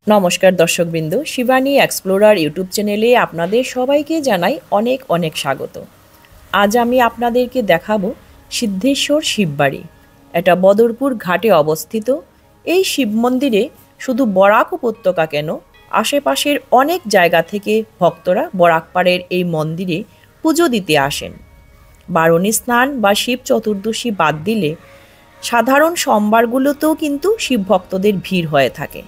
নমস্কার দর্শকবৃন্দ, Shivani explorer YouTube চ্যানেলে আপনাদের সবাইকে জানাই অনেক অনেক স্বাগত। আজ আমি আপনাদেরকে দেখাবো সিদ্ধেশ্বর শিববাড়ি। এটা বদরপুর ঘাটে অবস্থিত। এই শিব মন্দিরে শুধু বরাক উপত্যকা কেন, আশেপাশের অনেক জায়গা থেকে ভক্তরা বরাকপাড়ের এই মন্দিরে পুজো দিতে আসেন। বারণী স্নান বা শিব চতুর্দশী বাদ দিলে সাধারণ সোমবারগুলোতেও কিন্তু শিব ভক্তদের ভিড় হয়ে থাকে।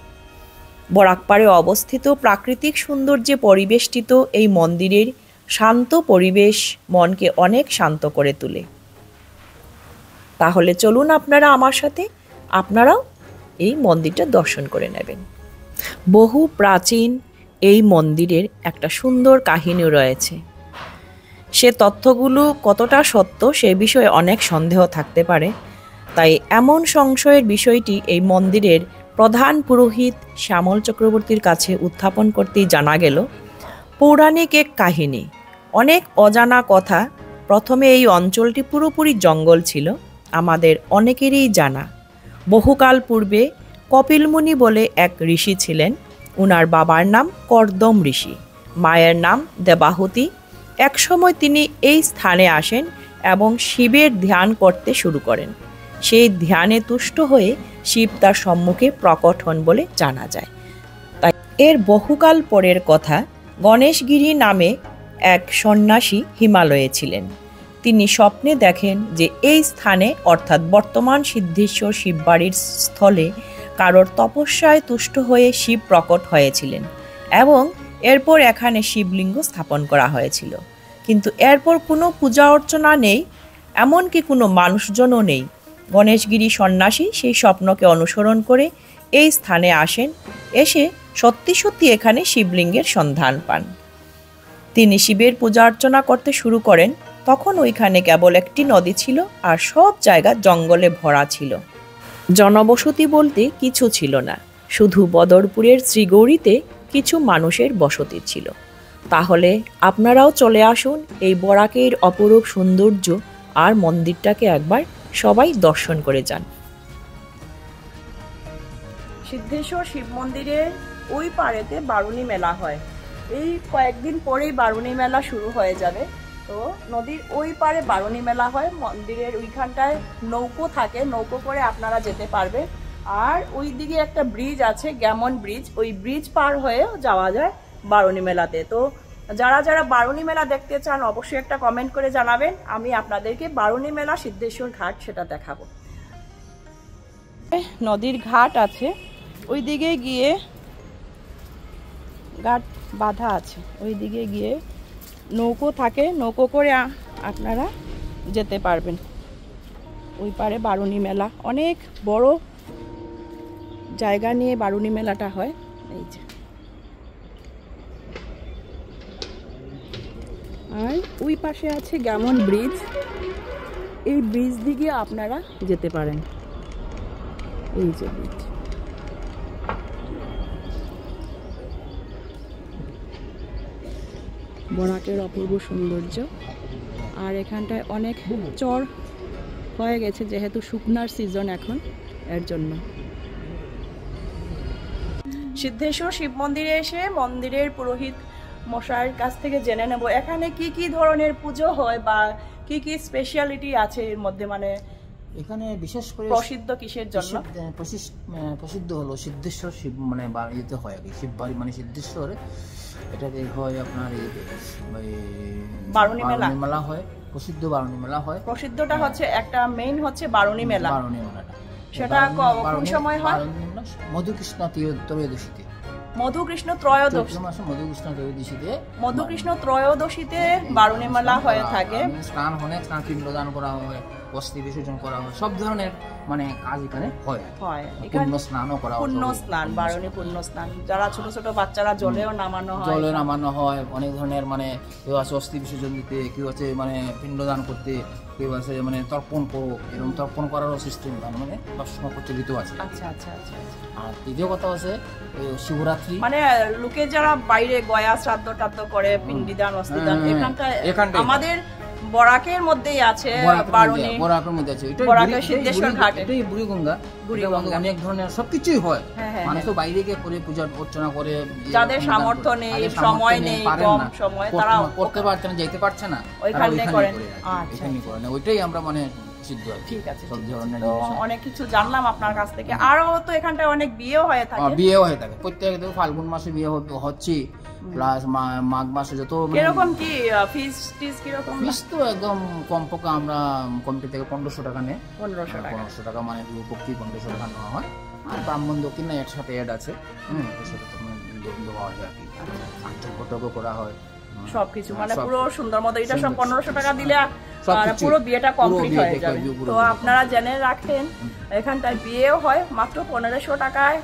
বরাকপাড়ে অবস্থিত প্রাকৃতিক সৌন্দর্যে পরিবেষ্টিত এই মন্দিরের শান্ত পরিবেশ মনকে অনেক শান্ত করে তোলে। তাহলে চলুন আপনারা আমার সাথে, আপনারাও এই মন্দিরটা দর্শন করে নেবেন। বহু প্রাচীন এই মন্দিরের একটা সুন্দর কাহিনী রয়েছে। সে তথ্যগুলো কতটা সত্য সে বিষয়ে অনেক সন্দেহ থাকতে পারে, তাই এমন সংশয়ের বিষয়টি এই মন্দিরের প্রধান পুরোহিত শ্যামল চক্রবর্তীর কাছে উত্থাপন করতেই জানা গেল পৌরাণিক এক কাহিনী। অনেক অজানা কথা। প্রথমে এই অঞ্চলটি পুরোপুরি জঙ্গল ছিল, আমাদের অনেকেরই জানা। বহুকাল পূর্বে কপিলমুনি বলে এক ঋষি ছিলেন। উনার বাবার নাম কর্দম ঋষি, মায়ের নাম দেবাহুতি। একসময় তিনি এই স্থানে আসেন এবং শিবের ধ্যান করতে শুরু করেন। সেই ধ্যানে তুষ্ট হয়ে শিব তার সম্মুখে প্রকট হন বলে জানা যায়। তাই এর বহুকাল পরের কথা, গণেশগিরি নামে এক সন্ন্যাসী হিমালয়ে ছিলেন। তিনি স্বপ্নে দেখেন যে এই স্থানে অর্থাৎ বর্তমান সিদ্ধেশ্বর শিববাড়ির স্থলে কারোর তপস্যায় তুষ্ট হয়ে শিব প্রকট হয়েছিলেন এবং এরপর এখানে শিবলিঙ্গ স্থাপন করা হয়েছিল। কিন্তু এরপর কোনো পূজা অর্চনা নেই, এমনকি কোনো মানুষজনও নেই। গণেশগিরি সন্ন্যাসী সেই স্বপ্নকে অনুসরণ করে এই স্থানে আসেন। এসে সত্যি সত্যি এখানে শিবলিঙ্গের সন্ধান পান। তিনি শিবের পূজা অর্চনা করতে শুরু করেন। তখন ওইখানে কেবল একটি নদী ছিল আর সব জায়গা জঙ্গলে ভরা ছিল। জনবসতি বলতে কিছু ছিল না, শুধু বদরপুরের শ্রীগৌরীতে কিছু মানুষের বসতি ছিল। তাহলে আপনারাও চলে আসুন এই বরাকের অপরূপ সৌন্দর্য আর মন্দিরটাকে একবার সবাই দর্শন করে যান। সিদ্ধেশ্বর শিব মন্দিরের ওই পাড়েতে বারুণী মেলা হয়। এই কয়েকদিন পরেই বারুণী মেলা শুরু হয়ে যাবে। তো নদীর ওই পাড়ে বারুণী মেলা হয়। মন্দিরের ওইখানটায় নৌকো থাকে, নৌকো করে আপনারা যেতে পারবেন। আর ওই দিকে একটা ব্রিজ আছে, গ্যামন ব্রিজ, ওই ব্রিজ পার হয়েও যাওয়া যায় বারুণী মেলাতে। তো যারা যারা বারুণী মেলা দেখতে চান অবশ্যই একটা কমেন্ট করে জানাবেন, আমি আপনাদেরকে বারুণী মেলা সিদ্ধেশ্বর ঘাট সেটা দেখাবো। নদীর ঘাট আছে, ওই দিকে গিয়ে ঘাট বাঁধা আছে, ওই দিকে গিয়ে নৌকো থাকে, নৌকো করে আপনারা যেতে পারবেন। ওই পারে বারুণী মেলা, অনেক বড় জায়গা নিয়ে বারুণী মেলাটা হয়। এই যে, আর ওই পাশে আছে গ্যামন ব্রিজ, এই ব্রিজ দিকে আপনারা যেতে পারেন। এই যে ব্রিজ, বরাকের অপূর্ব সৌন্দর্য। আর এখানটায় অনেক চর হয়ে গেছে যেহেতু শুকনার সিজন এখন, এর জন্য। সিদ্ধেশ্বর শিব মন্দিরে এসে মন্দিরের পুরোহিত মশাইয়ের কাছ থেকে জেনে নেব এখানে কি কি ধরনের পুজো হয় বা কি কি স্পেশালিটি আছে এর মধ্যে। মানে এখানে বিশেষ করে প্রসিদ্ধ কিসের জন্য? প্রসিদ্ধ হলো সিদ্ধেশ্বর শিব মানে বাড়িতে হয় আর কি, শিব বাড়ি মানে সিদ্ধেশ্বরে এটাকে হয় আপনার বারুণী মেলা হয়, প্রসিদ্ধ বারুণী মেলা হয়। প্রসিদ্ধটা হচ্ছে একটা মেইন হচ্ছে বারুণী মেলা। বারুণী মেলাটা সেটা কোন সময় হয়? মধুকৃষ্ণ ত্রয়োদশীতে। মধুকৃষ্ণ ত্রয়োদশী, মধুকৃষ্ণ ত্রয়োদশীতে বারুণী মেলা হয়ে থাকে। স্নান হয়, স্নান পিণ্ডদান করা হয়, অস্থি বিসর্জন করা হয়, সব ধরনের মানে কাজ এখানে হয়। পুণ্য স্নানও করা হয়, পুণ্য স্নান, বারুণী পুণ্য স্নান। যারা ছোট ছোট বাচ্চারা জলেও নামানো হয়, জলে নামানো হয়। অনেক ধরনের মানে কেউ আছে অস্থি বিসর্জন দিতে, কেউ আছে মানে পিণ্ডদান করতে, কেউ আছে মানে তর্পণ করো, এরকম তর্পণ করারও সিস্টেম মানে সবসময় প্রচলিত আছে। আচ্ছা আচ্ছা আচ্ছা। আর দ্বিতীয় কথা আছে শিবরাত্রি, মানে লোকে যারা বাইরে গয়া শ্রাদ্ধ টাদ্ধ করে, পিণ্ডিদান অস্থিদান, এখানটায় আমাদের বরাকের মধ্যেই আছে বারুণী, বরাকের মধ্যে আছে। এটা বরাকের সিদ্ধেশ্বর ঘাট, এটাই বুড়িগঙ্গা। বুড়িগঙ্গা অনেক ধরনের সবকিছুই হয়, হ্যাঁ, মানুষ তো বাইরে গিয়ে করে পূজা অর্চনা করে, যাদের সামর্থ্য নেই, সময় নেই, কম সময়, তারা করতে পারছে না, যেতে পারছে না, ওইখানে করেন। আচ্ছা, ওইটাই আমরা মানে সিদ্ধ হয়। ঠিক আছে, সব ধরনের তো অনেক কিছু জানলাম আপনার কাছ থেকে। আরো তো এখানটায় অনেক বিয়েও হয়ে থাকে। বিয়েও হয়ে থাকে প্রত্যেক ফাল্গুন মাসে বিয়ে হচ্ছে, প্লাস মাঘ মাসে যত কিরকম কি ফিস টিস কিরকম? ফিস তো একদম কমপক্ষে আমরা কমিটি থেকে 1500 টাকা নেয়। 1500 টাকা মানে পক্ষী 1500 টাকা নেওয়া হয়। আর ব্রাহ্মণ দক্ষিণ না একসাথে অ্যাড আছে, এর সাথে দেওয়া হয় আর কি। আর্থিক করা হয় সবকিছু, মানে পুরো সুন্দর মতো। এটা সব 1500 টাকা দিলে পুরো বিয়েটা কমপ্লিট হয়ে যাবে। তো আপনারা জেনে রাখেন, এখানটায় বিয়েও হয় মাত্র 1500 টাকায়।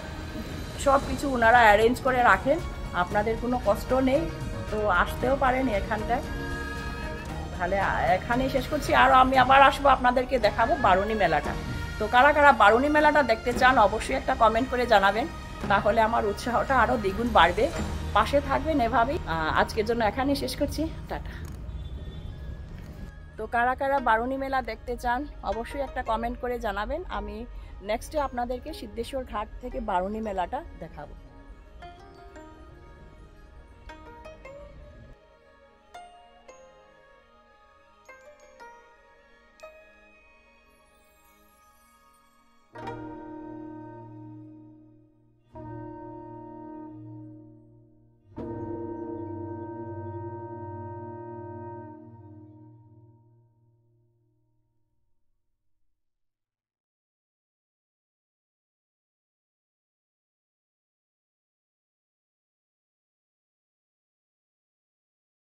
সব কিছু ওনারা অ্যারেঞ্জ করে রাখেন, আপনাদের কোনো কষ্ট নেই। তো আসতেও পারেন এখানটায়। তাহলে এখানেই শেষ করছি, আর আমি আবার আসবো, আপনাদেরকে দেখাবো বারুণী মেলাটা। তো কারা কারা বারুণী মেলাটা দেখতে চান অবশ্যই একটা কমেন্ট করে জানাবেন, তাহলে আমার উৎসাহটা আরও দ্বিগুণ বাড়বে। পাশে থাকবেন এভাবেই। আজকের জন্য এখানেই শেষ করছি, টাটা। তো কারা কারা বারুণী মেলা দেখতে চান অবশ্যই একটা কমেন্ট করে জানাবেন। আমি নেক্সটে আপনাদেরকে সিদ্ধেশ্বর ঘাট থেকে বারুণী মেলাটা দেখাবো।